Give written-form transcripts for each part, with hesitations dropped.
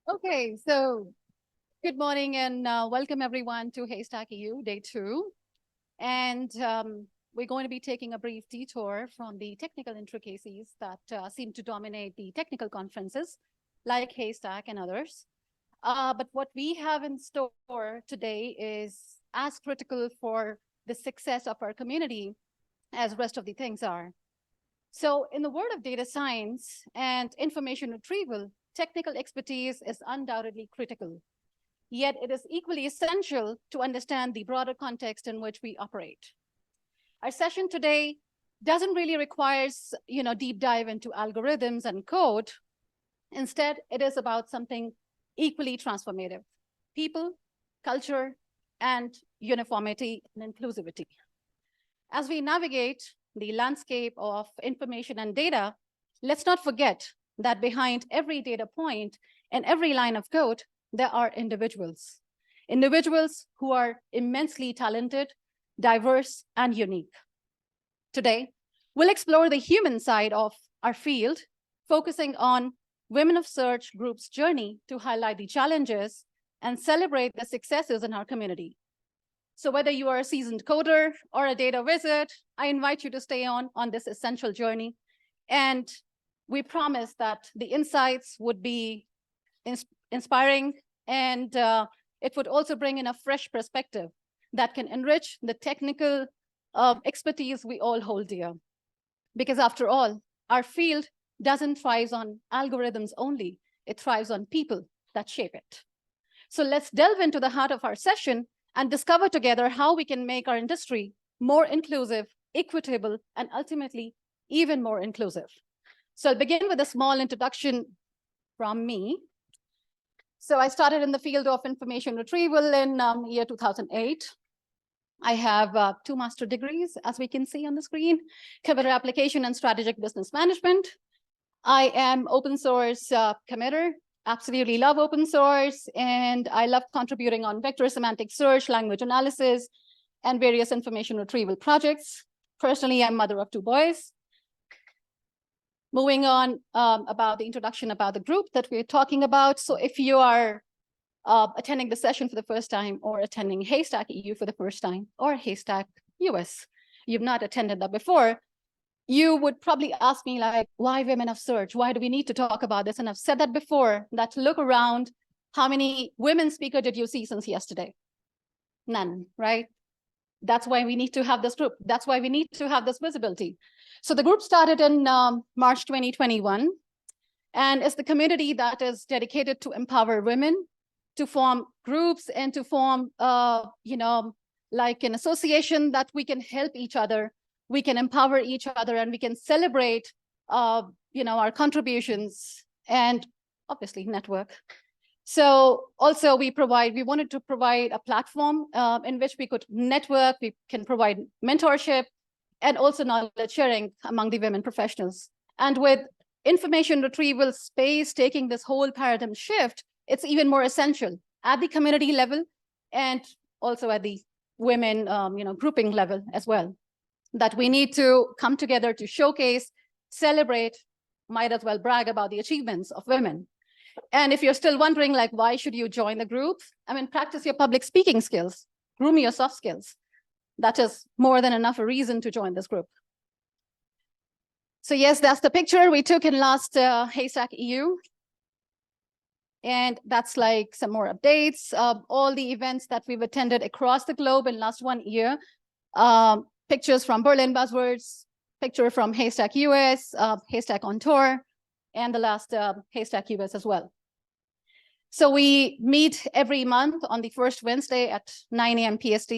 Okay, so good morning and welcome everyone to Haystack EU Day 2. And we're going to be taking a brief detour from the technical intricacies that seem to dominate the technical conferences like Haystack and others. But what we have in store today is as critical for the success of our community as the rest of the things are. So in the world of data science and information retrieval, technical expertise is undoubtedly critical. Yet it is equally essential to understand the broader context in which we operate. Our session today doesn't really require, deep dive into algorithms and code. Instead, it is about something equally transformative: people, culture, and uniformity and inclusivity. As we navigate the landscape of information and data, let's not forget that behind every data point and every line of code, there are individuals who are immensely talented, diverse, and unique. Today, we'll explore the human side of our field, focusing on Women of Search Group's journey to highlight the challenges and celebrate the successes in our community. So whether you are a seasoned coder or a data wizard, I invite you to stay on this essential journey. And we promise that the insights would be inspiring, and it would also bring in a fresh perspective that can enrich the technical expertise we all hold dear. Because after all, our field doesn't thrive on algorithms only, it thrives on people that shape it. So let's delve into the heart of our session and discover together how we can make our industry more inclusive, equitable, and ultimately even more inclusive. So I'll begin with a small introduction from me. So I started in the field of information retrieval in year 2008. I have 2 master degrees, as we can see on the screen: computer application and strategic business management. I am open source committer. Absolutely love open source, and I love contributing on vector semantic search, language analysis, and various information retrieval projects. Personally, I'm mother of 2 boys. Moving on about the introduction about the group that we're talking about. So if you are attending the session for the first time, or attending Haystack EU for the first time, or Haystack US, you've not attended that before, you would probably ask me, like, why Women of Search? Why do we need to talk about this? And I've said that before, that look around, how many women speakers did you see since yesterday? None, right? That's why we need to have this group. That's why we need to have this visibility. So the group started in March 2021, and it's the community that is dedicated to empower women, to form groups and to form, like an association that we can help each other, we can empower each other, and we can celebrate, our contributions and obviously network. So also we wanted to provide a platform in which we could network, we can provide mentorship, and also knowledge sharing among the women professionals. And with information retrieval space taking this whole paradigm shift, it's even more essential at the community level and also at the women grouping level as well, that we need to come together to showcase, celebrate, might as well brag about the achievements of women. And if you're still wondering, like, why should you join the group? I mean, practice your public speaking skills, groom your soft skills. That is more than enough a reason to join this group. So yes, that's the picture we took in last Haystack EU. And that's like some more updates of all the events that we've attended across the globe in last 1 year. Pictures from Berlin Buzzwords, picture from Haystack US, Haystack on Tour, and the last Haystack US as well. So we meet every month on the first Wednesday at 9 a.m. PST.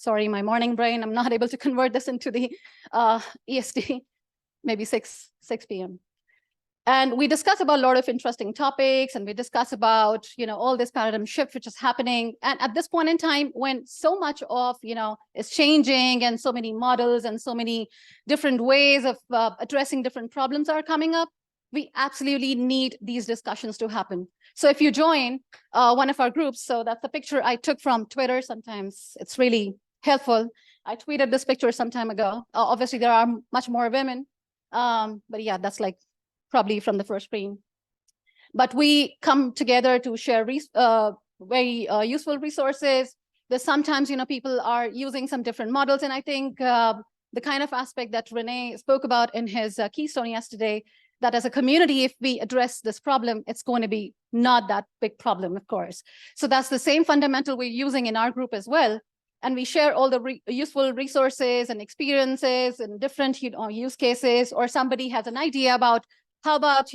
Sorry, my morning brain, I'm not able to convert this into the EST, maybe 6 p.m. And we discuss about a lot of interesting topics, and we discuss about, all this paradigm shift which is happening. And at this point in time, when so much of, is changing, and so many models and so many different ways of addressing different problems are coming up, we absolutely need these discussions to happen. So if you join one of our groups, so that's the picture I took from Twitter. Sometimes it's really helpful. I tweeted this picture some time ago. Obviously, there are much more women. But yeah, that's like probably from the first screen. But we come together to share very useful resources. There's sometimes, people are using some different models. And I think the kind of aspect that Renee spoke about in his keystone yesterday, that as a community, if we address this problem, it's going to be not that big problem, of course. So that's the same fundamental we're using in our group as well. And we share all the useful resources and experiences and different use cases, or somebody has an idea about how about,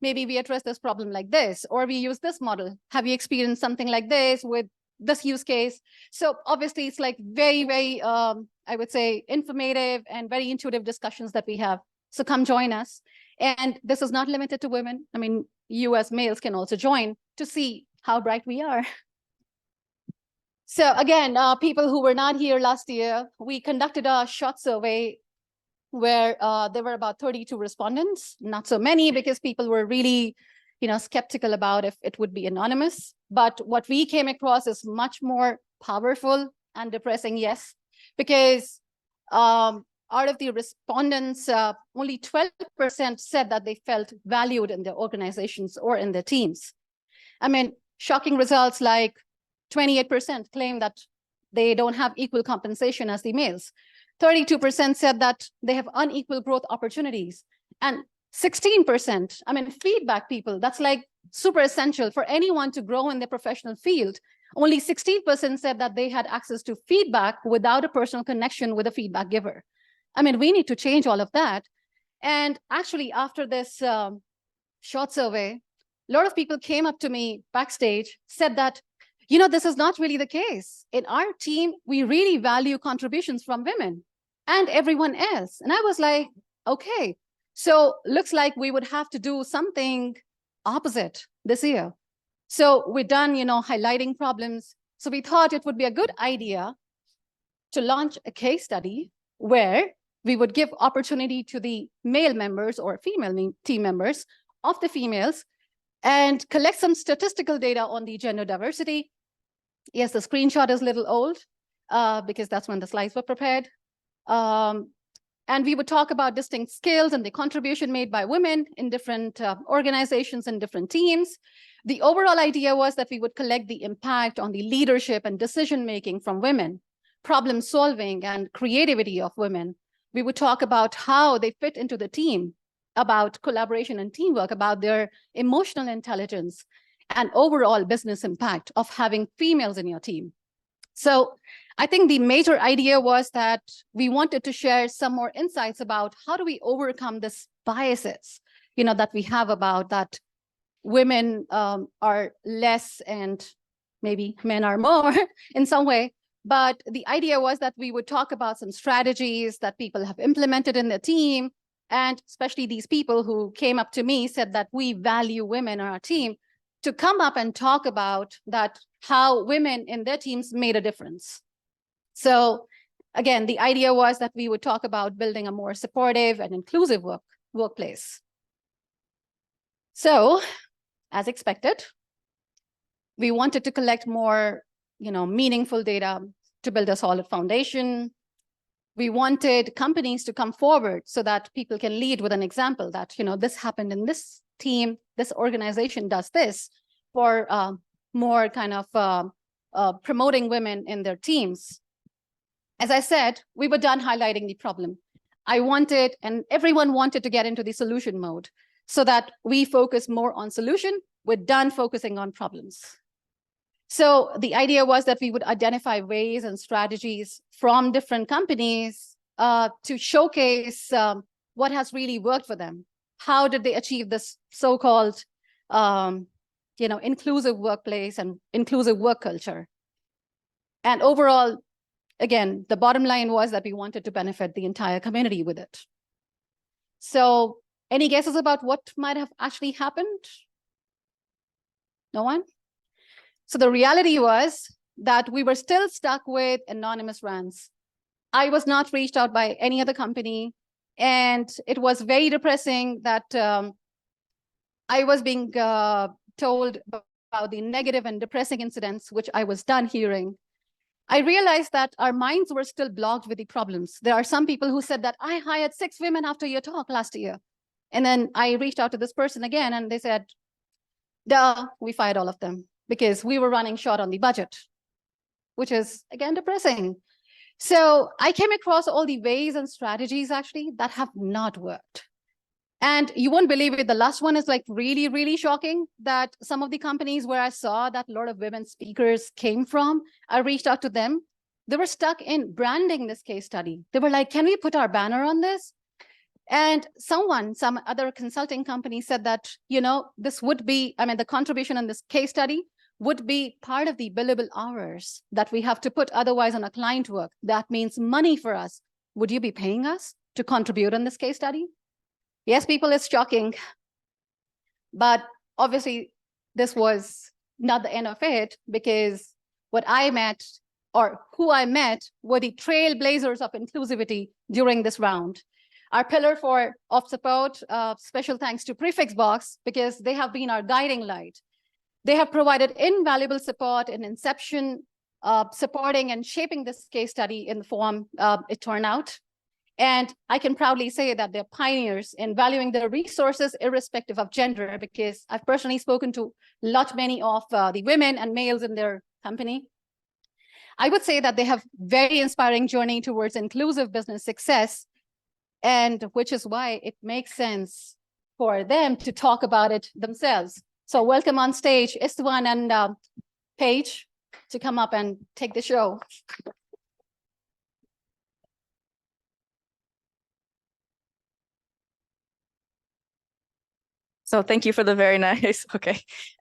maybe we address this problem like this, or we use this model. Have you experienced something like this with this use case? So obviously it's like very, very, I would say, informative and very intuitive discussions that we have. So come join us. And this is not limited to women. I mean, you as males can also join to see how bright we are. So again, people who were not here last year, we conducted a short survey where there were about 32 respondents, not so many because people were really, skeptical about if it would be anonymous. But what we came across is much more powerful and depressing, yes, because out of the respondents, only 12% said that they felt valued in their organizations or in their teams. I mean, shocking results like 28% claim that they don't have equal compensation as the males. 32% said that they have unequal growth opportunities. And 16%, I mean, feedback people, that's like super essential for anyone to grow in their professional field. Only 16% said that they had access to feedback without a personal connection with a feedback giver. I mean, we need to change all of that. And actually, after this short survey, a lot of people came up to me backstage, said that, this is not really the case. In our team, we really value contributions from women and everyone else. And I was like, okay, so looks like we would have to do something opposite this year. So we're done, highlighting problems. So we thought it would be a good idea to launch a case study where we would give opportunity to the male members or female team members of the females and collect some statistical data on the gender diversity. Yes, the screenshot is a little old because that's when the slides were prepared. And we would talk about distinct skills and the contribution made by women in different organizations and different teams. The overall idea was that we would collect the impact on the leadership and decision-making from women, problem solving and creativity of women. We would talk about how they fit into the team, about collaboration and teamwork, about their emotional intelligence, and overall business impact of having females in your team. So I think the major idea was that we wanted to share some more insights about how do we overcome this biases, that we have about that women are less and maybe men are more in some way. But the idea was that we would talk about some strategies that people have implemented in their team. And especially these people who came up to me said that we value women on our team, to come up and talk about that, how women in their teams made a difference. So again, the idea was that we would talk about building a more supportive and inclusive workplace. So as expected, we wanted to collect more, meaningful data to build a solid foundation. We wanted companies to come forward so that people can lead with an example that, this happened in this team, this organization does this for more kind of promoting women in their teams. As I said, we were done highlighting the problem. I wanted, and everyone wanted to get into the solution mode so that we focus more on solution. We're done focusing on problems. So the idea was that we would identify ways and strategies from different companies to showcase what has really worked for them. How did they achieve this so-called, inclusive workplace and inclusive work culture? And overall, again, the bottom line was that we wanted to benefit the entire community with it. So any guesses about what might have actually happened? No one? So the reality was that we were still stuck with anonymous rants. I was not reached out by any other company. And it was very depressing that I was being told about the negative and depressing incidents, which I was done hearing. I realized that our minds were still blocked with the problems. There are some people who said that I hired 6 women after your talk last year. And then I reached out to this person again, and they said, Duh, we fired all of them because we were running short on the budget, which is, again, depressing. So I came across all the ways and strategies actually that have not worked. And you won't believe it, the last one is like really, really shocking, that some of the companies where I saw that a lot of women speakers came from, I reached out to them. They were stuck in branding this case study. They were like, can we put our banner on this? And some other consulting company said that, this would be, the contribution in this case study would be part of the billable hours that we have to put otherwise on a client work. That means money for us. Would you be paying us to contribute on this case study? Yes, people, it's shocking. But obviously, this was not the end of it, because what I met, or who I met, were the trailblazers of inclusivity during this round. Our pillar of support, special thanks to Prefix Box, because they have been our guiding light. They have provided invaluable support in inception, supporting and shaping this case study in the form it turned out. And I can proudly say that they're pioneers in valuing their resources irrespective of gender, because I've personally spoken to many of the women and males in their company. I would say that they have very inspiring journey towards inclusive business success, and which is why it makes sense for them to talk about it themselves. So welcome on stage, Istvan and Paige, to come up and take the show. So thank you for the very nice,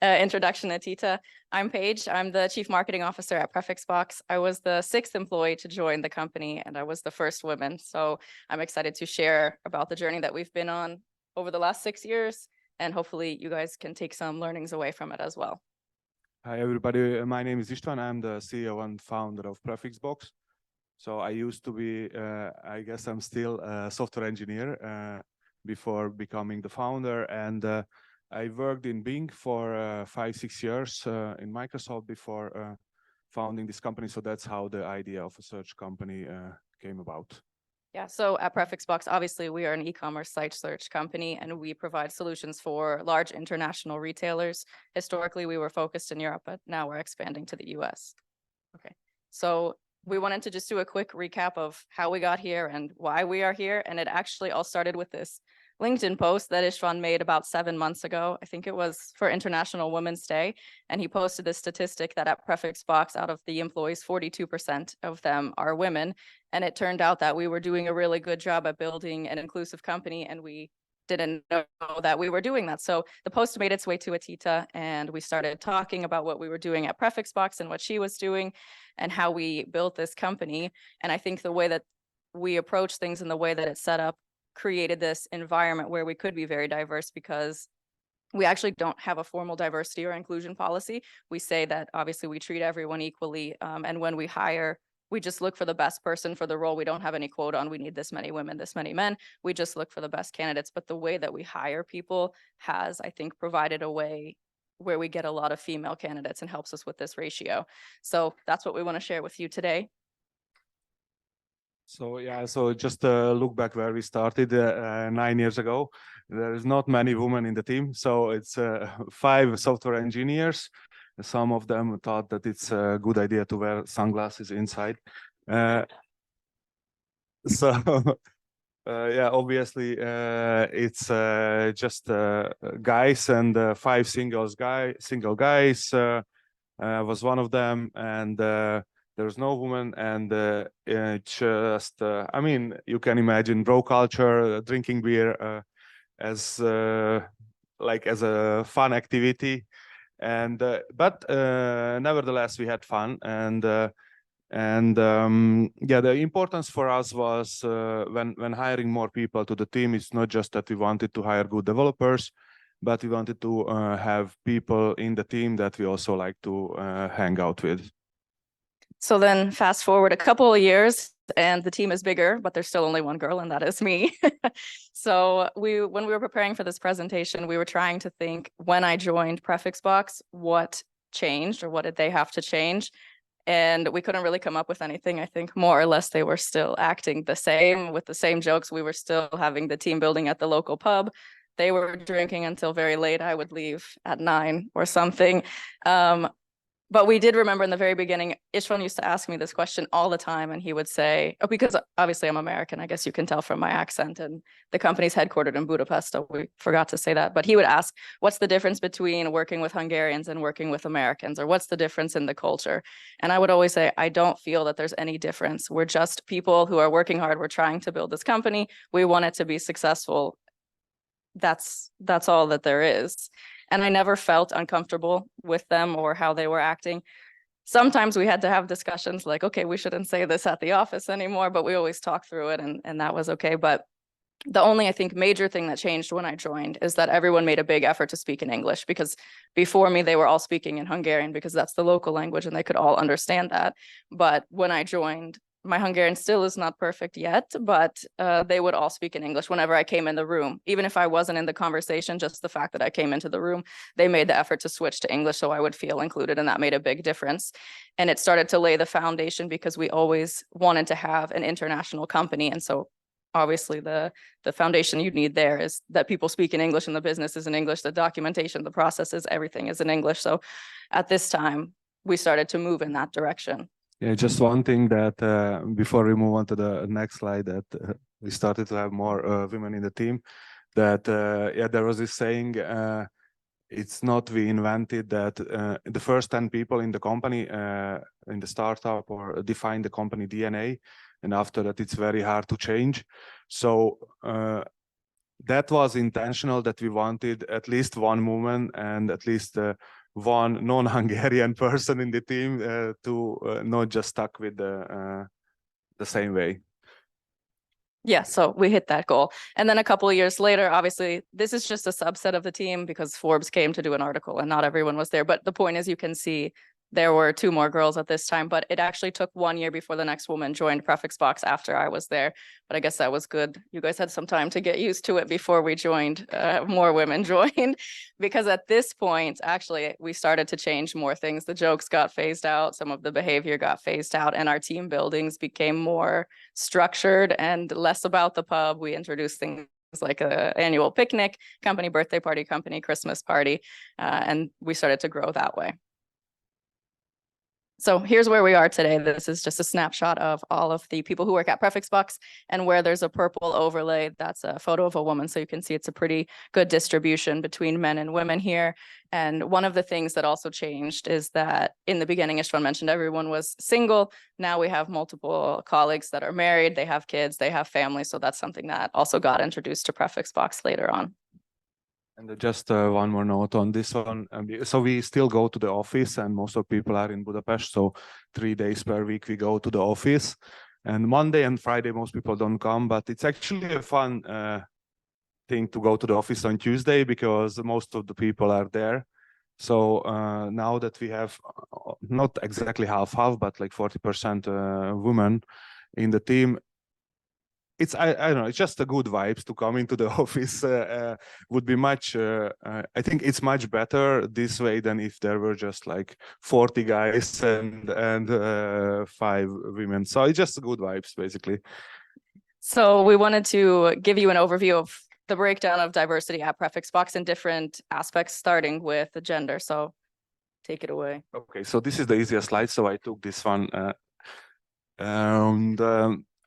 introduction, Atita. I'm Paige. I'm the Chief Marketing Officer at Prefix Box. I was the 6th employee to join the company, and I was the first woman. So I'm excited to share about the journey that we've been on over the last 6 years, and hopefully you guys can take some learnings away from it as well. Hi, everybody. My name is Istvan. I'm the CEO and founder of Prefix Box. So I used to be, I guess I'm still a software engineer before becoming the founder. And I worked in Bing for 5-6 years in Microsoft before founding this company. So that's how the idea of a search company came about. Yeah, so at Prefix Box, obviously, we are an e-commerce site search company, and we provide solutions for large international retailers. Historically, we were focused in Europe, but now we're expanding to the US. Okay, so we wanted to just do a quick recap of how we got here and why we are here. And it actually all started with this LinkedIn post that Istvan made about 7 months ago. I think it was for International Women's Day. And he posted this statistic that at Prefix Box, out of the employees, 42% of them are women. And it turned out that we were doing a really good job at building an inclusive company, and we didn't know that we were doing that. So the post made its way to Atita, and we started talking about what we were doing at Prefix Box and what she was doing and how we built this company. And I think the way that we approach things and the way that it's set up created this environment where we could be very diverse, because we actually don't have a formal diversity or inclusion policy. We say that obviously we treat everyone equally, and when we hire, we just look for the best person for the role. We don't have any quote on we need this many women, this many men. We just look for the best candidates. But the way that we hire people has, I think, provided a way where we get a lot of female candidates and helps us with this ratio. So that's what we want to share with you today. So yeah, so just look back where we started 9 years ago. There is not many women in the team, so it's 5 software engineers. Some of them thought that it's a good idea to wear sunglasses inside. Yeah, obviously it's just guys, and 5 single guys was one of them, and there's no woman, and just I mean, you can imagine bro culture, drinking beer as as a fun activity. And but nevertheless we had fun, and yeah, the importance for us was when hiring more people to the team, it's not just that we wanted to hire good developers, but we wanted to have people in the team that we also like to hang out with. So then fast forward a couple of years and the team is bigger, but there's still only one girl, and that is me. So when we were preparing for this presentation, we were trying to think, when I joined Prefix Box, what changed, or what did they have to change? And we couldn't really come up with anything. I think more or less they were still acting the same with the same jokes. We were still having the team building at the local pub. They were drinking until very late. I would leave at 9 or something. But we did remember in the very beginning, Istvan used to ask me this question all the time, and he would say, oh, because obviously I'm American, I guess you can tell from my accent, and the company's headquartered in Budapest, so we forgot to say that. But he would ask, what's the difference between working with Hungarians and working with Americans, or what's the difference in the culture? And I would always say, I don't feel that there's any difference. We're just people who are working hard. We're trying to build this company. We want it to be successful. That's all that there is. And I never felt uncomfortable with them or how they were acting. Sometimes we had to have discussions like, okay, we shouldn't say this at the office anymore, but we always talked through it, and that was okay. But the only, I think, major thing that changed when I joined is that everyone made a big effort to speak in English, because before me, they were all speaking in Hungarian because that's the local language and they could all understand that. But when I joined, my Hungarian still is not perfect yet, but they would all speak in English whenever I came in the room. Even if I wasn't in the conversation, just the fact that I came into the room, they made the effort to switch to English so I would feel included, and that made a big difference. And it started to lay the foundation because we always wanted to have an international company. And so obviously the foundation you need there is that people speak in English and the business is in English, the documentation, the processes, everything is in English. So at this time, we started to move in that direction. Yeah, just one thing that before we move on to the next slide, that we started to have more women in the team, that yeah, there was this saying, it's not we invented that the first 10 people in the company, in the startup, or define the company DNA, and after that it's very hard to change. So that was intentional, that we wanted at least one woman and at least one non-Hungarian person in the team to not just stuck with the same way. Yeah, so we hit that goal. And then a couple of years later, obviously, this is just a subset of the team because Forbes came to do an article and not everyone was there. But the point is, you can see there were 2 more girls at this time, but it actually took 1 year before the next woman joined PrefixBox after I was there. But I guess that was good. You guys had some time to get used to it before we joined, more women joined, because at this point, actually, we started to change more things. The jokes got phased out, some of the behavior got phased out, and our team buildings became more structured and less about the pub. We introduced things like an annual picnic, company birthday party, company Christmas party, and we started to grow that way. So here's where we are today. This is just a snapshot of all of the people who work at PrefixBox, and where there's a purple overlay, that's a photo of a woman. So you can see it's a pretty good distribution between men and women here. And one of the things that also changed is that in the beginning, Istvan mentioned everyone was single. Now we have multiple colleagues that are married, they have kids, they have families. So that's something that also got introduced to PrefixBox later on. And just one more note on this one. So we still go to the office, and most of people are in Budapest. So 3 days per week we go to the office. And Monday and Friday, most people don't come, but it's actually a fun thing to go to the office on Tuesday because most of the people are there. So now that we have not exactly half, but like 40% women in the team, it's I don't know, it's just a good vibes to come into the office. Would be much I think it's much better this way than if there were just like 40 guys and 5 women. So it's just good vibes basically. So we wanted to give you an overview of the breakdown of diversity at PrefixBox in different aspects, starting with the gender. So take it away. Okay, so this is the easiest slide, so I took this one.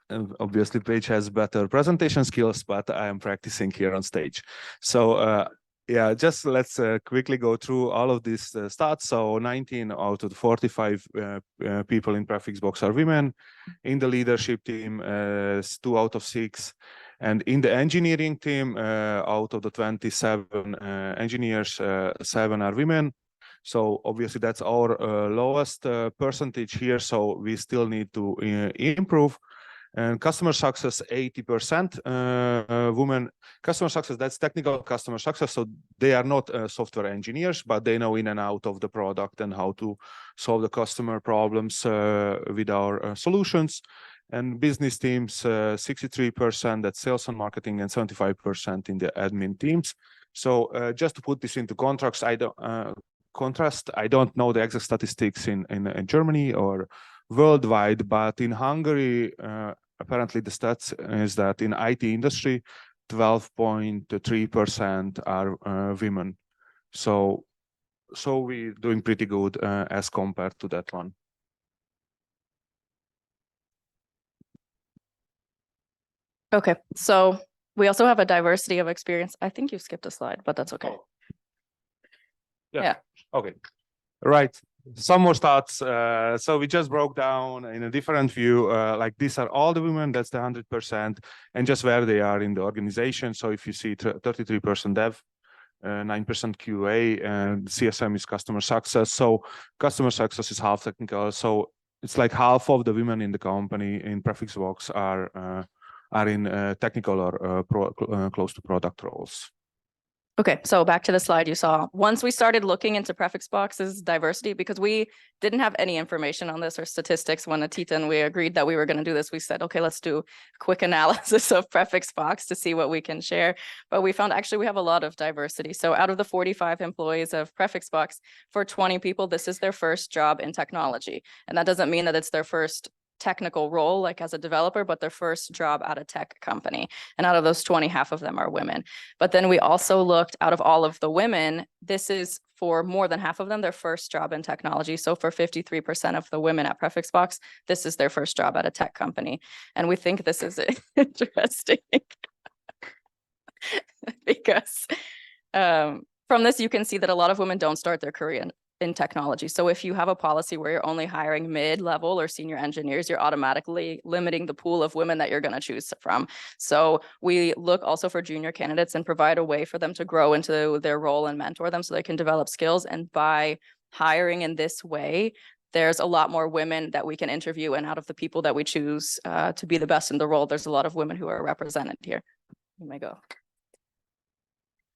And obviously Paige has better presentation skills, but I am practicing here on stage. So yeah, just let's quickly go through all of these stats. So 19 out of the 45 people in PrefixBox are women. In the leadership team, 2 out of 6. And in the engineering team, out of the 27 engineers, 7 are women. So obviously that's our lowest percentage here. So we still need to improve. And customer success, 80% women. Customer success, that's technical customer success. So they are not software engineers, but they know in and out of the product and how to solve the customer problems with our solutions. And business teams, 63%, that's sales and marketing, and 75% in the admin teams. So just to put this into contrast, I don't know the exact statistics in Germany or worldwide, but in Hungary, apparently the stats is that in IT industry, 12.3% are women. So we're doing pretty good as compared to that one. Okay, so we also have a diversity of experience. I think you skipped a slide, but that's okay. Yeah. Okay. Right. Some more stats. So we just broke down in a different view, like these are all the women, that's the 100%, and just where they are in the organization. So if you see 33% dev, 9% QA, and CSM is customer success. So customer success is half technical. So it's like half of the women in the company in PrefixBox are in technical or close to product roles. Okay, so back to the slide you saw. Once we started looking into PrefixBox's diversity, because we didn't have any information on this or statistics when Atita and we agreed that we were going to do this, we said, okay, let's do a quick analysis of PrefixBox to see what we can share. But we found actually we have a lot of diversity. So out of the 45 employees of PrefixBox, for 20 people, this is their first job in technology. And that doesn't mean that it's their first technical role, like as a developer, but their first job at a tech company. And out of those 20, half of them are women. But then we also looked out of all of the women, this is for more than half of them, their first job in technology. So for 53% of the women at PrefixBox, this is their first job at a tech company. And we think this is interesting because from this, you can see that a lot of women don't start their career in technology. So if you have a policy where you're only hiring mid-level or senior engineers, you're automatically limiting the pool of women that you're going to choose from. So we look also for junior candidates and provide a way for them to grow into their role and mentor them so they can develop skills. And by hiring in this way, there's a lot more women that we can interview. And out of the people that we choose to be the best in the role, there's a lot of women who are represented here. You may go.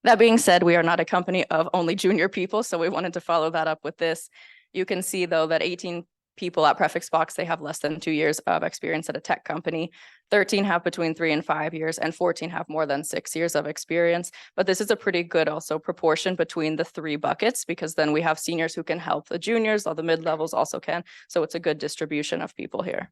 That being said, we are not a company of only junior people, so we wanted to follow that up with this. You can see, though, that 18 people at PrefixBox, they have less than 2 years of experience at a tech company. 13 have between 3 and 5 years, and 14 have more than 6 years of experience. But this is a pretty good also proportion between the 3 buckets, because then we have seniors who can help the juniors, all the mid-levels also can. So it's a good distribution of people here.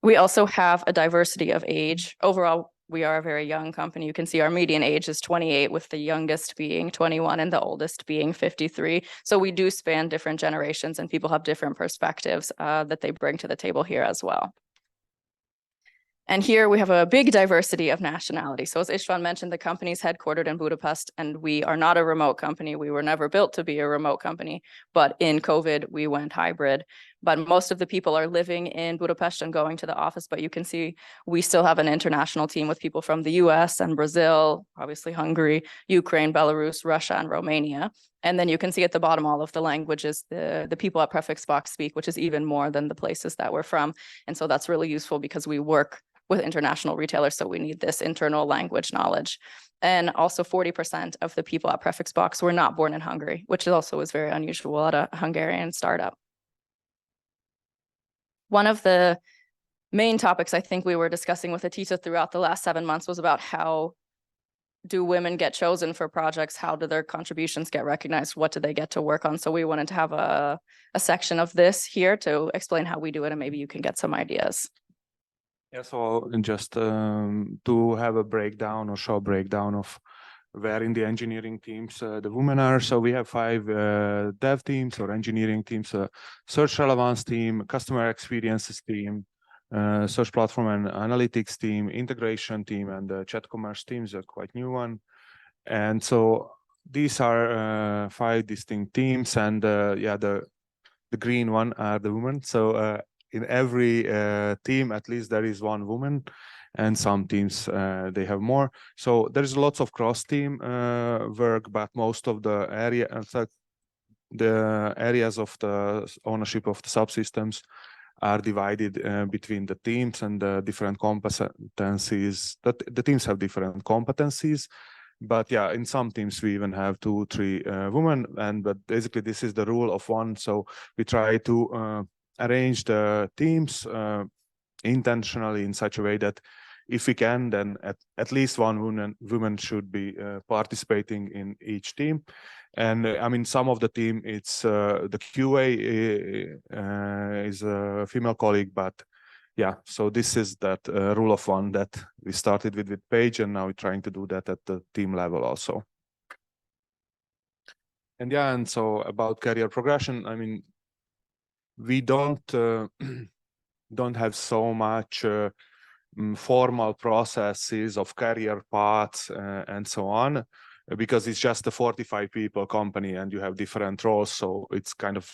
We also have a diversity of age. Overall, we are a very young company. You can see our median age is 28, with the youngest being 21 and the oldest being 53. So we do span different generations, and people have different perspectives that they bring to the table here as well. And here we have a big diversity of nationality. So as Istvan mentioned, the company is headquartered in Budapest, and we are not a remote company. We were never built to be a remote company, but in COVID, we went hybrid. But most of the people are living in Budapest and going to the office, but you can see we still have an international team with people from the US and Brazil, obviously Hungary, Ukraine, Belarus, Russia, and Romania. And then you can see at the bottom all of the languages the people at PrefixBox speak, which is even more than the places that we're from. And so that's really useful because we work with international retailers, so we need this internal language knowledge. And also 40% of the people at PrefixBox were not born in Hungary, which also is very unusual at a Hungarian startup. One of the main topics I think we were discussing with Atita throughout the last 7 months was about how do women get chosen for projects? How do their contributions get recognized? What do they get to work on? So we wanted to have a section of this here to explain how we do it, and maybe you can get some ideas. Yeah, so just to have a breakdown or show a breakdown of where in the engineering teams the women are. So we have 5 dev teams or engineering teams, search relevance team, customer experiences team, search platform and analytics team, integration team, and the chat commerce teams, a quite new one. And so these are 5 distinct teams, and yeah, the green one are the women. So in every team, at least there is 1 woman, and some teams they have more. So there's lots of cross-team work, but most of the areas of the ownership of the subsystems are divided between the teams and the different competencies. That the teams have different competencies, but yeah, in some teams we even have 2, 3 women. But basically this is the rule of 1. So we try to arrange the teams intentionally in such a way that if we can, then at least 1 woman should be participating in each team. And I mean, some of the team, it's the QA is a female colleague, but yeah, so this is that rule of one that we started with Paige, and now we're trying to do that at the team level also. And yeah, and so about career progression, I mean, we don't don't have so much formal processes of career paths and so on, because it's just a 45 people company and you have different roles, so it's kind of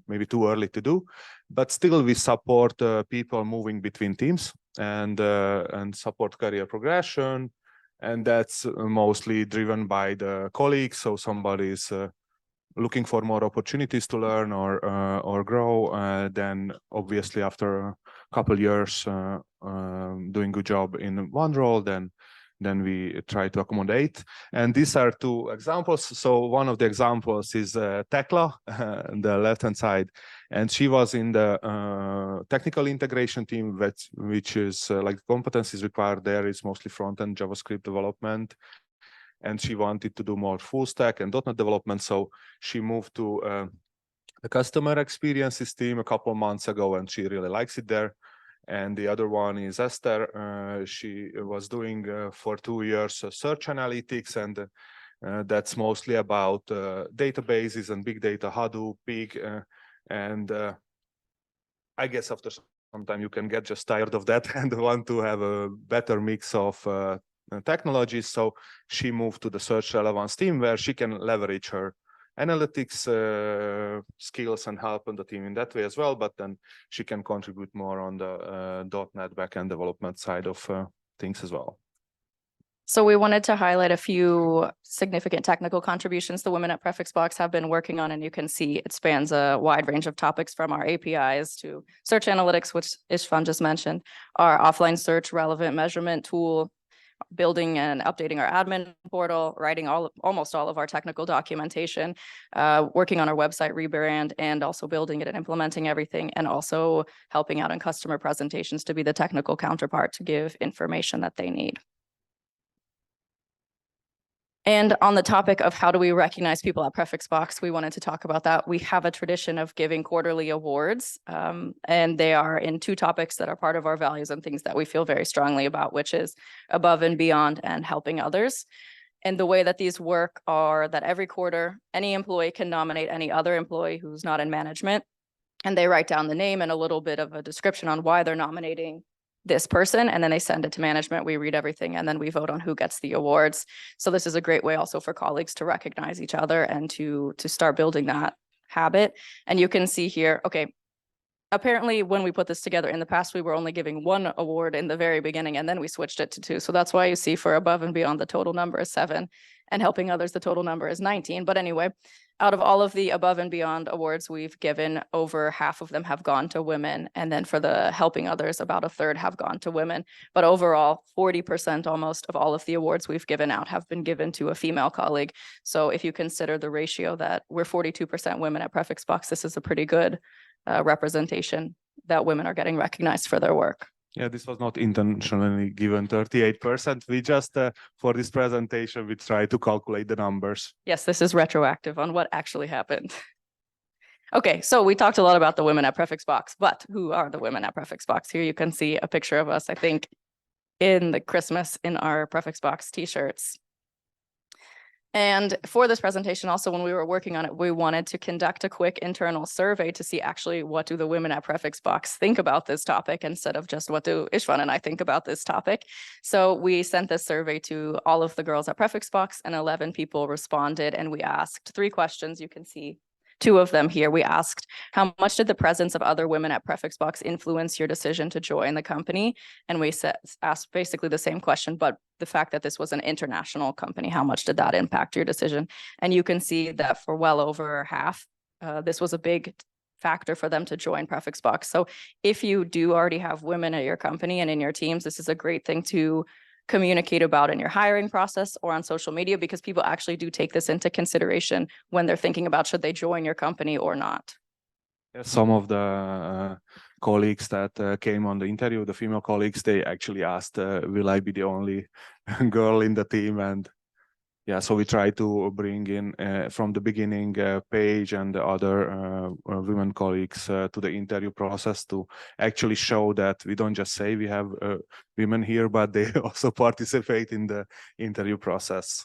maybe too early to do. But still, we support people moving between teams and support career progression, and that's mostly driven by the colleagues. So somebody is looking for more opportunities to learn or grow, then obviously after a couple years doing good job in one role, then we try to accommodate. And these are two examples. So one of the examples is Tekla, on the left-hand side, and she was in the technical integration team, which is like competencies required there is mostly front-end JavaScript development. And she wanted to do more full stack and .NET development, so she moved to the customer experiences team a couple of months ago, and she really likes it there. And the other one is Esther. She was doing for 2 years search analytics, and that's mostly about databases and big data, Hadoop, Big, and I guess after some time you can get just tired of that and want to have a better mix of technologies. So she moved to the search relevance team, where she can leverage her analytics skills and help on the team in that way as well. But then she can contribute more on the .NET backend development side of things as well. So we wanted to highlight a few significant technical contributions the women at PrefixBox have been working on, and you can see it spans a wide range of topics from our APIs to search analytics, which Istvan just mentioned, our offline search relevant measurement tool, building and updating our admin portal, writing almost all of our technical documentation, working on our website rebrand, and also building it and implementing everything, and also helping out in customer presentations to be the technical counterpart to give information that they need. And on the topic of how do we recognize people at PrefixBox, we wanted to talk about that. We have a tradition of giving quarterly awards, and they are in 2 topics that are part of our values and things that we feel very strongly about, which is above and beyond and helping others. And the way that these work are that every quarter, any employee can nominate any other employee who's not in management, and they write down the name and a little bit of a description on why they're nominating this person, and then they send it to management. We read everything, and then we vote on who gets the awards. So this is a great way also for colleagues to recognize each other and to start building that habit. And you can see here, okay, apparently when we put this together in the past, we were only giving 1 award in the very beginning, and then we switched it to 2. So that's why you see for above and beyond, the total number is 7, and helping others, the total number is 19. But anyway, out of all of the above and beyond awards we've given, over half of them have gone to women. And then for the helping others, about a third have gone to women. But overall, 40% almost of all of the awards we've given out have been given to a female colleague. So if you consider the ratio that we're 42% women at PrefixBox, this is a pretty good representation that women are getting recognized for their work. Yeah, this was not intentionally given 38%. We just, for this presentation, we try to calculate the numbers. Yes, this is retroactive on what actually happened. Okay, so we talked a lot about the women at PrefixBox, but who are the women at PrefixBox? Here you can see a picture of us, I think, in the Christmas in our PrefixBox t-shirts. And for this presentation, also, when we were working on it, we wanted to conduct a quick internal survey to see actually what do the women at PrefixBox think about this topic, instead of just what do Istvan and I think about this topic. So we sent this survey to all of the girls at PrefixBox, and 11 people responded, and we asked 3 questions. You can see 2 of them here. We asked, how much did the presence of other women at PrefixBox influence your decision to join the company? And we asked basically the same question, but the fact that this was an international company, how much did that impact your decision? And you can see that for well over half, this was a big factor for them to join PrefixBox. So if you do already have women at your company and in your teams, this is a great thing to communicate about in your hiring process or on social media, because people actually do take this into consideration when they're thinking about should they join your company or not. Some of the colleagues that came on the interview, the female colleagues, they actually asked, will I be the only girl in the team? And yeah, so we try to bring in from the beginning Paige and the other women colleagues to the interview process to actually show that we don't just say we have women here, but they also participate in the interview process.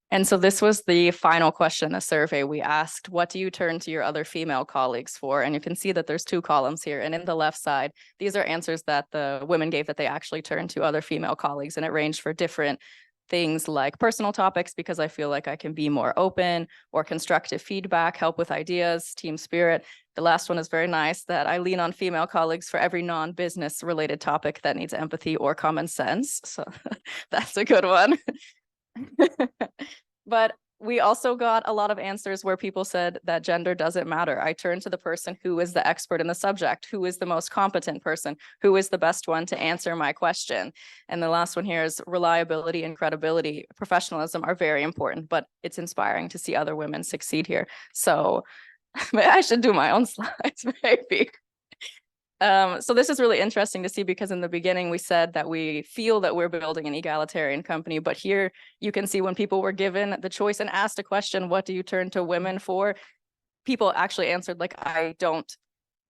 And so this was the final question in the survey. We asked, what do you turn to your other female colleagues for? And you can see that there's 2 columns here. And in the left side, these are answers that the women gave that they actually turned to other female colleagues. And it ranged for different things like personal topics, because I feel like I can be more open, or constructive feedback, help with ideas, team spirit. The last one is very nice, that I lean on female colleagues for every non-business related topic that needs empathy or common sense. So that's a good one. But we also got a lot of answers where people said that gender doesn't matter. I turn to the person who is the expert in the subject, who is the most competent person, who is the best one to answer my question. And the last one here is reliability and credibility. Professionalism are very important, but it's inspiring to see other women succeed here. So I should do my own slides, maybe. So this is really interesting to see, because in the beginning we said that we feel that we're building an egalitarian company, but here you can see when people were given the choice and asked a question, what do you turn to women for? People actually answered like, I don't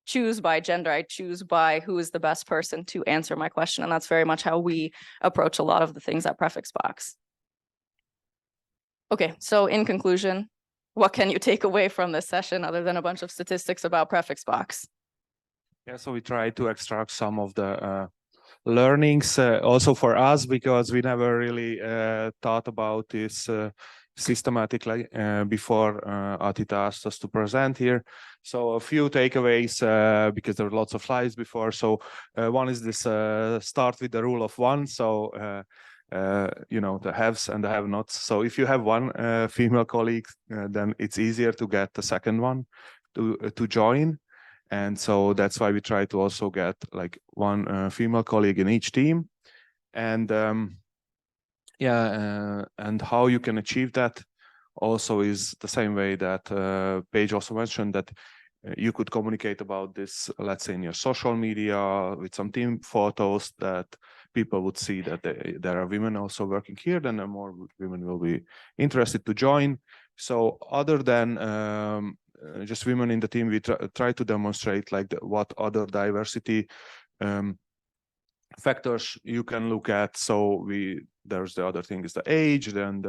choose by gender, I choose by who is the best person to answer my question. And that's very much how we approach a lot of the things at Prefix Box. Okay, so in conclusion, what can you take away from this session other than a bunch of statistics about Prefix Box? Yeah, so we try to extract some of the learnings also for us, because we never really thought about this systematically before Atita asked us to present here. So a few takeaways, because there are lots of slides before. So one is this start with the rule of 1. So you know, the haves and the have-nots. So if you have one female colleague, then it's easier to get the second one to join. And so that's why we try to also get like one female colleague in each team. And and how you can achieve that also is the same way that Paige also mentioned, that you could communicate about this, let's say in your social media with some team photos, that people would see that there are women also working here, then more women will be interested to join. So other than just women in the team, we try to demonstrate like what other diversity factors you can look at. So there's the other thing is the age, then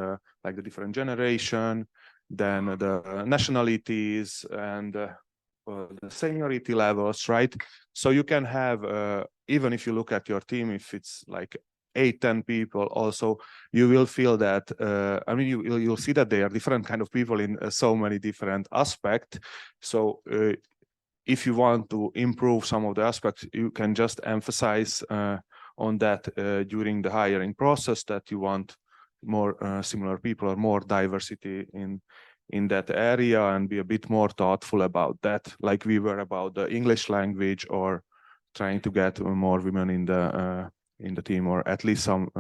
like the different generation, then the nationalities, and the seniority levels, right? So you can have even if you look at your team, if it's like 8-10 people, also you will feel that I mean you'll see that they are different kind of people in so many different aspects. So if you want to improve some of the aspects, you can just emphasize on that during the hiring process, that you want more similar people or more diversity in that area, and be a bit more thoughtful about that, like we were about the English language, or trying to get more women in the team, or at least some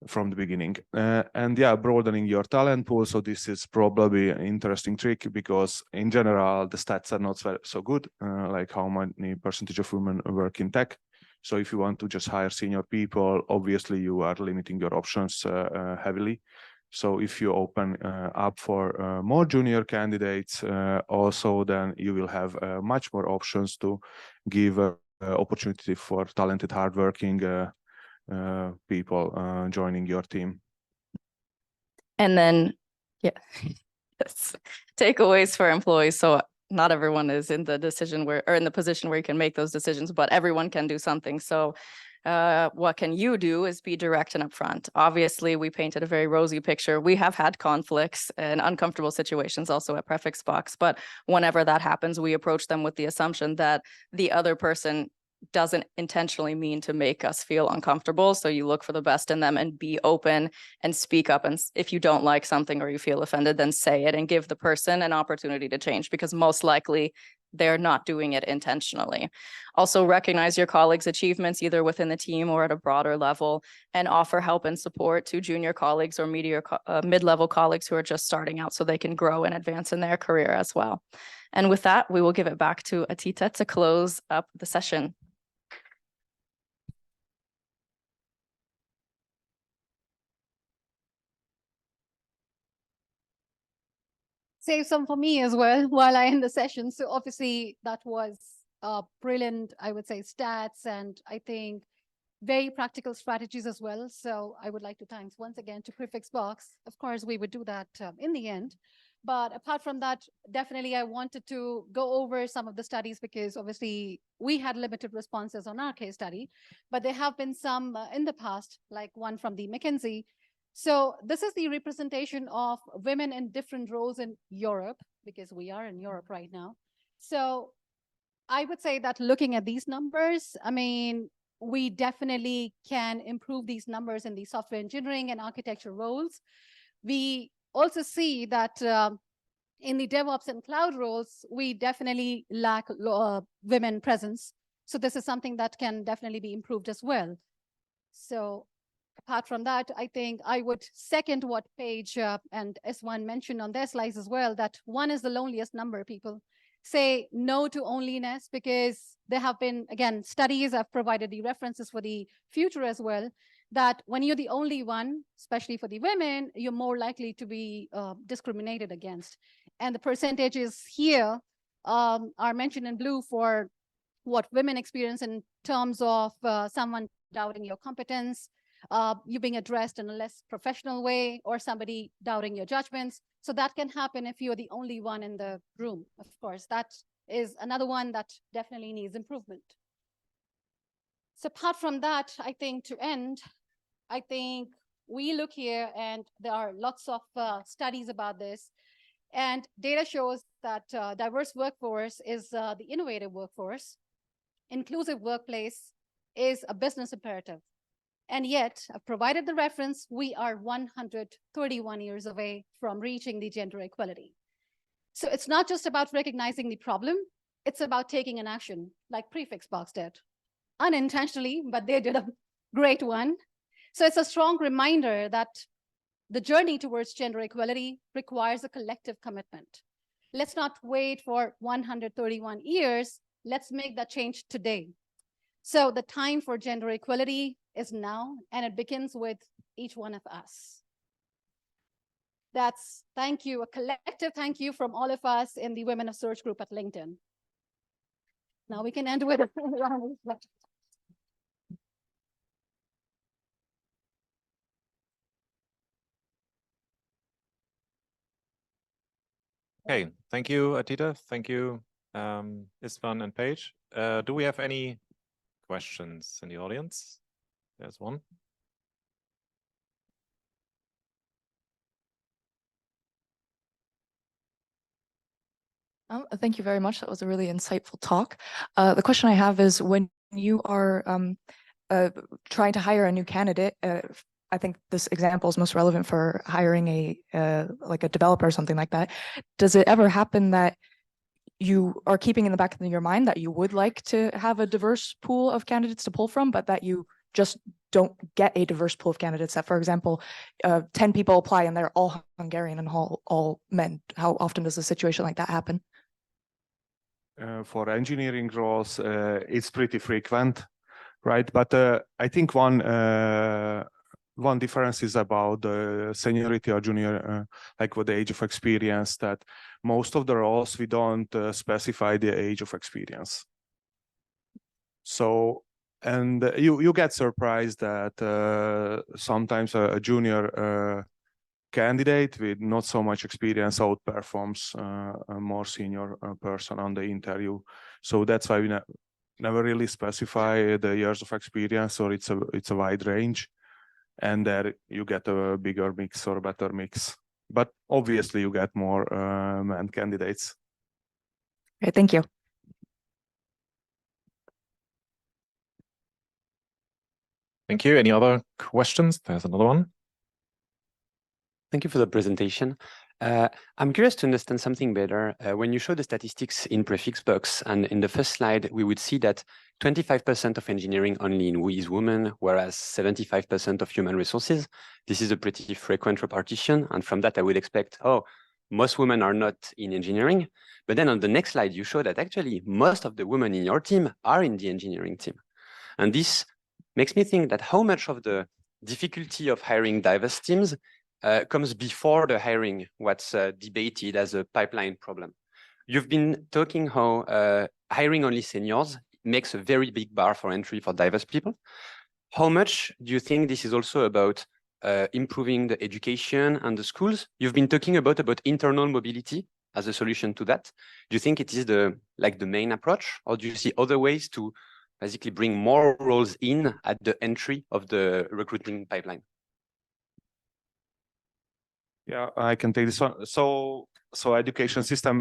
from the beginning. And yeah, broadening your talent pool. So this is probably an interesting trick, because in general the stats are not so good, like how many percentage of women work in tech. So if you want to just hire senior people, obviously you are limiting your options heavily. So if you open up for more junior candidates also, then you will have much more options to give opportunity for talented, hardworking people joining your team. And then, yeah, yes. Takeaways for employees. So not everyone is in the decision where, or in the position where you can make those decisions, but everyone can do something. So what can you do is be direct and upfront. Obviously, we painted a very rosy picture. We have had conflicts and uncomfortable situations also at Prefix Box, but whenever that happens, we approach them with the assumption that the other person doesn't intentionally mean to make us feel uncomfortable. So you look for the best in them and be open and speak up. And if you don't like something or you feel offended, then say it and give the person an opportunity to change, because most likely they're not doing it intentionally. Also recognize your colleagues' achievements, either within the team or at a broader level, and offer help and support to junior colleagues or mid-level colleagues who are just starting out, so they can grow and advance in their career as well. And with that, we will give it back to Atita to close up the session. save some for me as well while I end the session. So obviously that was brilliant, I would say, stats, and I think very practical strategies as well. So I would like to thank once again to Prefix Box. Of course, we would do that in the end. But apart from that, definitely I wanted to go over some of the studies because obviously we had limited responses on our case study, but there have been some in the past, like one from the McKinsey. So this is the representation of women in different roles in Europe, because we are in Europe right now. So I would say that looking at these numbers, I mean, we definitely can improve these numbers in the software engineering and architecture roles. We also see that in the DevOps and cloud roles, we definitely lack women presence. So this is something that can definitely be improved as well. So apart from that, I think I would second what Paige and Istvan mentioned on their slides as well, that one is the loneliest number. People say no to loneliness because there have been, again, studies. I've provided the references for the future as well, that when you're the only one, especially for the women, you're more likely to be discriminated against. And the percentages here are mentioned in blue for what women experience in terms of someone doubting your competence, you being addressed in a less professional way, or somebody doubting your judgments. So that can happen if you're the only one in the room. Of course, that is another one that definitely needs improvement. So apart from that, I think to end, I think we look here and there are lots of studies about this. And data shows that diverse workforce is the innovative workforce. Inclusive workplace is a business imperative. And yet, I've provided the reference, we are 131 years away from reaching the gender equality. So it's not just about recognizing the problem, it's about taking an action, like Prefix Box did. Unintentionally, but they did a great one. So it's a strong reminder that the journey towards gender equality requires a collective commitment. Let's not wait for 131 years, let's make that change today. So the time for gender equality is now, and it begins with each one of us. That's thank you, a collective thank you from all of us in the Women of Search group at LinkedIn. Now we can end with a round of applause. Okay, thank you, Atita. Thank you, Istvan and Paige. Do we have any questions in the audience? There's one. Thank you very much. That was a really insightful talk. The question I have is, when you are trying to hire a new candidate, I think this example is most relevant for hiring like a developer or something like that. Does it ever happen that you are keeping in the back of your mind that you would like to have a diverse pool of candidates to pull from, but that you just don't get a diverse pool of candidates? That, for example, 10 people apply and they're all Hungarian and all men. How often does a situation like that happen? For engineering roles, it's pretty frequent, right? But I think one difference is about the seniority or junior, like with the age of experience, that most of the roles we don't specify the age of experience. So, and you get surprised that sometimes a junior candidate with not so much experience outperforms a more senior person on the interview. So that's why we never really specify the years of experience, or it's a wide range, and there you get a bigger mix or better mix. But obviously you get more men candidates. Okay, thank you. Thank you. Any other questions? There's another one. Thank you for the presentation. I'm curious to understand something better. When you show the statistics in Prefix Box, and in the first slide, we would see that 25% of engineering only is women, whereas 75% of human resources. This is a pretty frequent repartition. And from that, I would expect, oh, most women are not in engineering. But then on the next slide, you show that actually most of the women in your team are in the engineering team. And this makes me think that how much of the difficulty of hiring diverse teams comes before the hiring, what's debated as a pipeline problem. You've been talking how hiring only seniors makes a very big bar for entry for diverse people. How much do you think this is also about improving the education and the schools? You've been talking about internal mobility as a solution to that. Do you think it is the main approach, or do you see other ways to basically bring more roles in at the entry of the recruiting pipeline? Yeah, I can take this one. So education system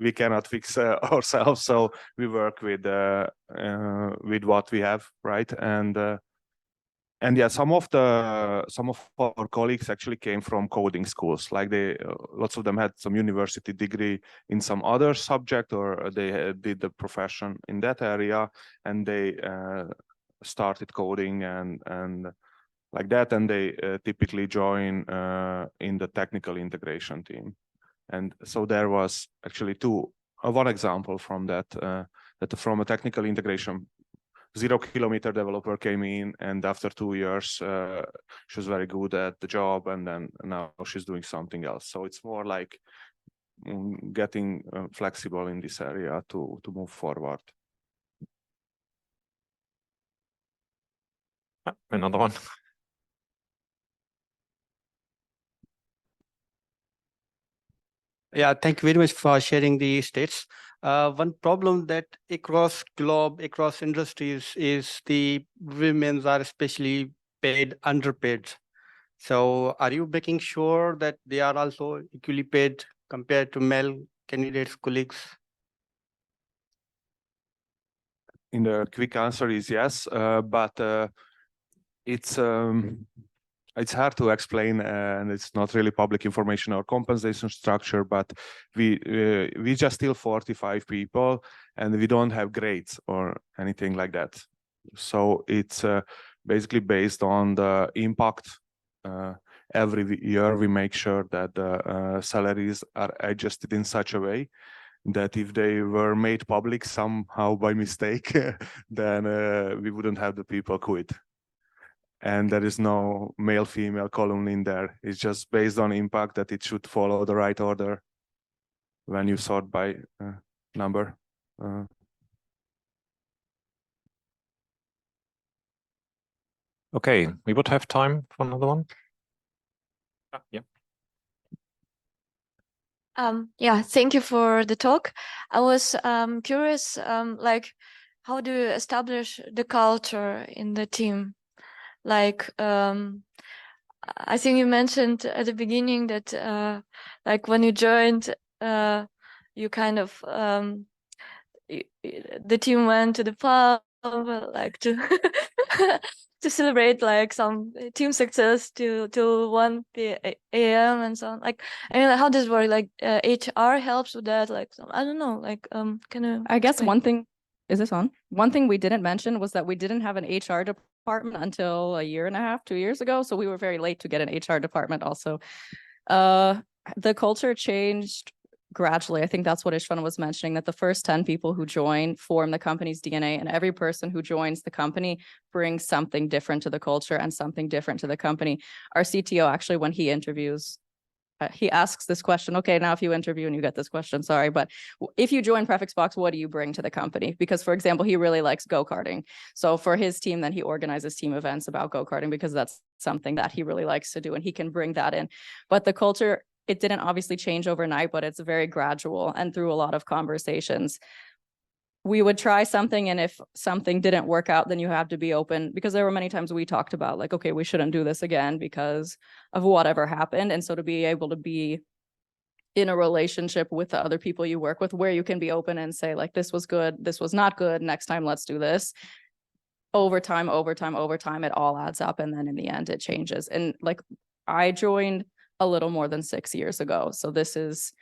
we cannot fix ourselves. So we work with what we have, right? And yeah, some of our colleagues actually came from coding schools. Like lots of them had some university degree in some other subject, or they did the profession in that area, and they started coding and like that, and they typically join in the technical integration team. And so there was actually one example from that, that from a technical integration 0-kilometer developer came in, and after 2 years she was very good at the job, and then now she's doing something else. So it's more like getting flexible in this area to move forward. Another one. Yeah, thank you very much for sharing the states. One problem that across globe, across industries, is the women are especially underpaid. So are you making sure that they are also equally paid compared to male candidates, colleagues? In the quick answer is yes, but it's hard to explain, and it's not really public information or compensation structure, but we just still 45 people, and we don't have grades or anything like that. So it's basically based on the impact. Every year we make sure that the salaries are adjusted in such a way that if they were made public somehow by mistake, then we wouldn't have the people quit. And there is no male-female column in there. It's just based on impact that it should follow the right order when you sort by number. Okay, we would have time for another one. Yeah. Yeah, thank you for the talk. I was curious, like, how do you establish the culture in the team? Like, I think you mentioned at the beginning that, like, when you joined, you kind of the team went to the pub, like to to celebrate like some team success till 1 a.m. and so on. Like, I mean, how does it work? Like, HR helps with that. Like, I don't know. Like, can you? I guess explain? one thing, is this on? One thing we didn't mention was that we didn't have an HR department until 1.5 years, 2 years ago. So we were very late to get an HR department also. The culture changed gradually. I think that's what Istvan was mentioning, that the first 10 people who join form the company's DNA, and every person who joins the company brings something different to the culture and something different to the company. Our CTO, actually, when he interviews, he asks this question. Okay, now if you interview and you get this question, sorry, but if you join PrefixBox, what do you bring to the company? Because, for example, he really likes go-karting. So for his team, then he organizes team events about go-karting because that's something that he really likes to do, and he can bring that in. But the culture, it didn't obviously change overnight, but it's very gradual and through a lot of conversations. We would try something, and if something didn't work out, then you have to be open, because there were many times we talked about like, okay, we shouldn't do this again because of whatever happened. And so to be able to be in a relationship with the other people you work with, where you can be open and say like, this was good, this was not good, next time let's do this. Over time, it all adds up, and then in the end it changes. And like, I joined a little more than 6 years ago, so this is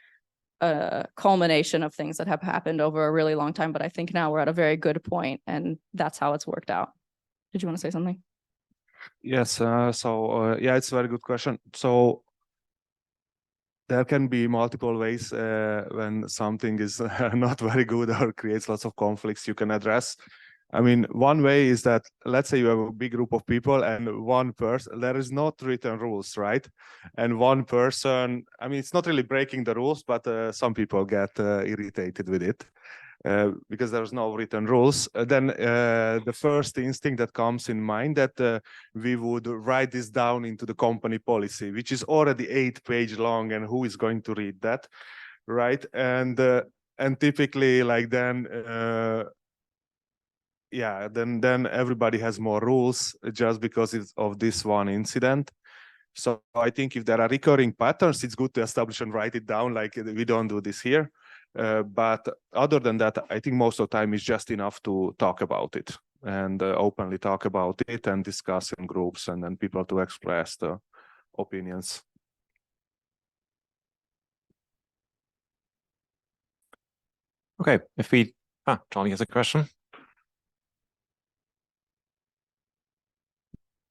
a culmination of things that have happened over a really long time, but I think now we're at a very good point, and that's how it's worked out. Did you want to say something? Yes, yeah, it's a very good question. So there can be multiple ways when something is not very good or creates lots of conflicts you can address. I mean, one way is that, let's say you have a big group of people and one person, there is not written rules, right? And one person, I mean, it's not really breaking the rules, but some people get irritated with it because there's no written rules. Then the first instinct that comes in mind that we would write this down into the company policy, which is already 8-page long, and who is going to read that, right? And typically, like then, yeah, then everybody has more rules just because of this one incident. So I think if there are recurring patterns, it's good to establish and write it down. Like we don't do this here. But other than that, I think most of the time is just enough to talk about it and openly talk about it and discuss in groups, and then people to express the opinions. Okay, Johnny has a question.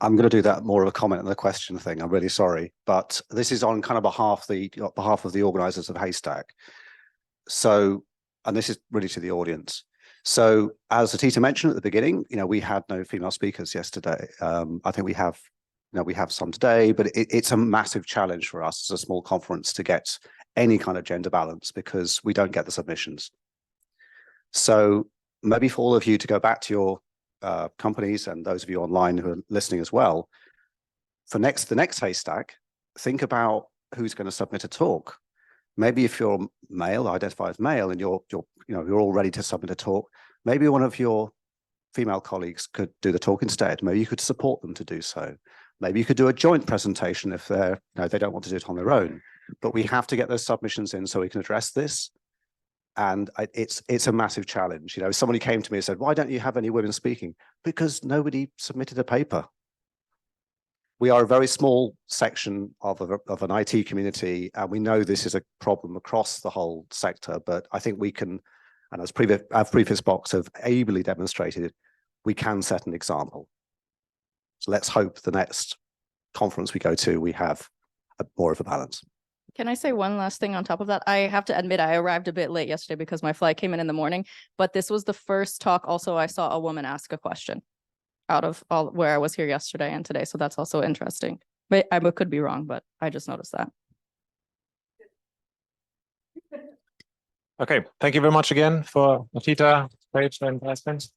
I'm going to do that more of a comment than a question thing. I'm really sorry, but this is on kind of behalf of the organizers of Haystack. So, and this is really to the audience. So, as Atita mentioned at the beginning, we had no female speakers yesterday. I think we have some today, but it's a massive challenge for us as a small conference to get any kind of gender balance because we don't get the submissions. So, maybe for all of you to go back to your companies and those of you online who are listening as well, for the next Haystack, think about who's going to submit a talk. Maybe if you're male, identify as male, and you're all ready to submit a talk, maybe one of your female colleagues could do the talk instead. Maybe you could support them to do so. Maybe you could do a joint presentation if they don't want to do it on their own. But we have to get those submissions in so we can address this. And it's a massive challenge. Somebody came to me and said, "Why don't you have any women speaking?" Because nobody submitted a paper. We are a very small section of an IT community, and we know this is a problem across the whole sector. But I think we can, and as our previous box have ably demonstrated, we can set an example. So let's hope the next conference we go to, we have more of a balance. Can I say one last thing on top of that? I have to admit, I arrived a bit late yesterday because my flight came in the morning, but this was the first talk. Also, I saw a woman ask a question out of all where I was here yesterday and today. So that's also interesting. But I could be wrong, but I just noticed that. Okay, thank you very much again for Atita, Paige, and Istvan.